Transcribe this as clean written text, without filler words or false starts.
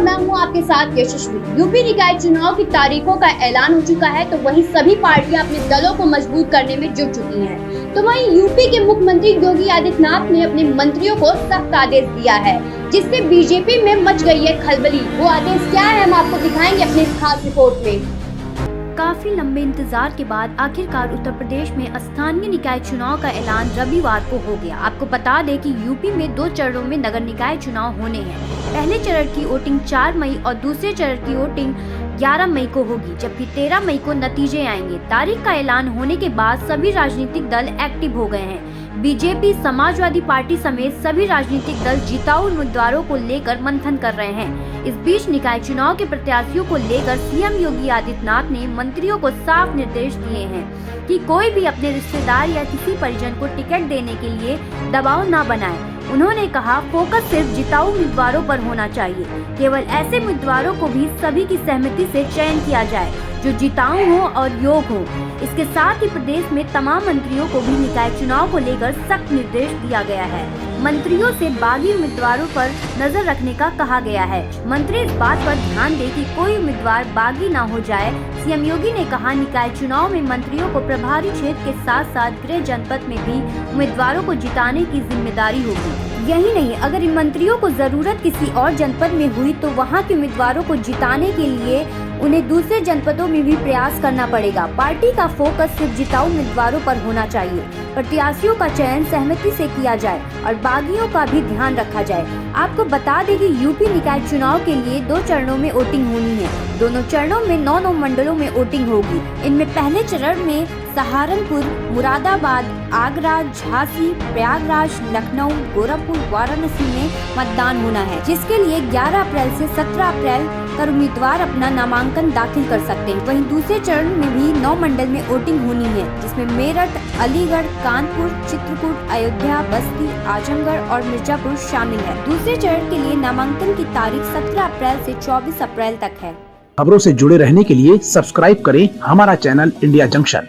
मैं हूं आपके साथ यशस्वी। यूपी निकाय चुनाव की तारीखों का ऐलान हो चुका है, तो वहीं सभी पार्टियां अपने दलों को मजबूत करने में जुट चुकी हैं। तो वहीं यूपी के मुख्यमंत्री योगी आदित्यनाथ ने अपने मंत्रियों को सख्त आदेश दिया है, जिससे बीजेपी में मच गई है खलबली। वो आदेश क्या है, हम आपको दिखाएंगे अपने खास रिपोर्ट में। काफी लंबे इंतजार के बाद आखिरकार उत्तर प्रदेश में स्थानीय निकाय चुनाव का ऐलान रविवार को हो गया। आपको बता दें कि यूपी में 2 चरणों में नगर निकाय चुनाव होने हैं। पहले चरण की वोटिंग 4 मई और दूसरे चरण की वोटिंग 11 मई को होगी, जबकि 13 मई को नतीजे आएंगे। तारीख का ऐलान होने के बाद सभी राजनीतिक दल एक्टिव हो गए हैं। बीजेपी, समाजवादी पार्टी समेत सभी राजनीतिक दल जिताऊ उम्मीदवारों को लेकर मंथन कर रहे हैं। इस बीच निकाय चुनाव के प्रत्याशियों को लेकर सीएम योगी आदित्यनाथ ने मंत्रियों को साफ निर्देश दिए हैं कि कोई भी अपने रिश्तेदार या किसी परिजन को टिकट देने के लिए दबाव न बनाए। उन्होंने कहा, फोकस सिर्फ जिताऊ उम्मीदवारों पर होना चाहिए। केवल ऐसे उम्मीदवारों को भी सभी की सहमति से चयन किया जाए जो जिताऊ हो और योग्य हो। इसके साथ ही प्रदेश में तमाम मंत्रियों को भी निकाय चुनाव को लेकर सख्त निर्देश दिया गया है। मंत्रियों से बागी उम्मीदवारों पर नजर रखने का कहा गया है। मंत्री इस बात पर ध्यान दें कि कोई उम्मीदवार बागी न हो जाए। सीएम योगी ने कहा, निकाय चुनाव में मंत्रियों को प्रभारी क्षेत्र के साथ साथ गृह जनपद में भी उम्मीदवारों को जिताने की जिम्मेदारी होगी। यही नहीं, अगर इन मंत्रियों को जरूरत किसी और जनपद में हुई तो वहां के उम्मीदवारों को जिताने के लिए उन्हें दूसरे जनपदों में भी प्रयास करना पड़ेगा। पार्टी का फोकस सिर्फ जिताऊ उम्मीदवारों पर होना चाहिए। प्रत्याशियों का चयन सहमति से किया जाए और बागियों का भी ध्यान रखा जाए। आपको बता दें कि यूपी निकाय चुनाव के लिए 2 चरणों में वोटिंग होनी है। दोनों चरणों में 9 मंडलों में वोटिंग होगी। इनमें पहले चरण में सहारनपुर, मुरादाबाद, आगरा, झांसी, प्रयागराज, लखनऊ, गोरखपुर, वाराणसी में मतदान होना है, जिसके लिए 11 अप्रैल से 17 अप्रैल तक उम्मीदवार अपना नामांकन दाखिल कर सकते हैं। वहीं दूसरे चरण में भी 9 मंडल में वोटिंग होनी है, जिसमें मेरठ, अलीगढ़, कानपुर, चित्रकूट, अयोध्या, बस्ती, आजमगढ़ और मिर्जापुर शामिल है। दूसरे चरण के लिए नामांकन की तारीख 17 अप्रैल से 24 अप्रैल तक है। खबरों से जुड़े रहने के लिए सब्सक्राइब करें हमारा चैनल इंडिया जंक्शन।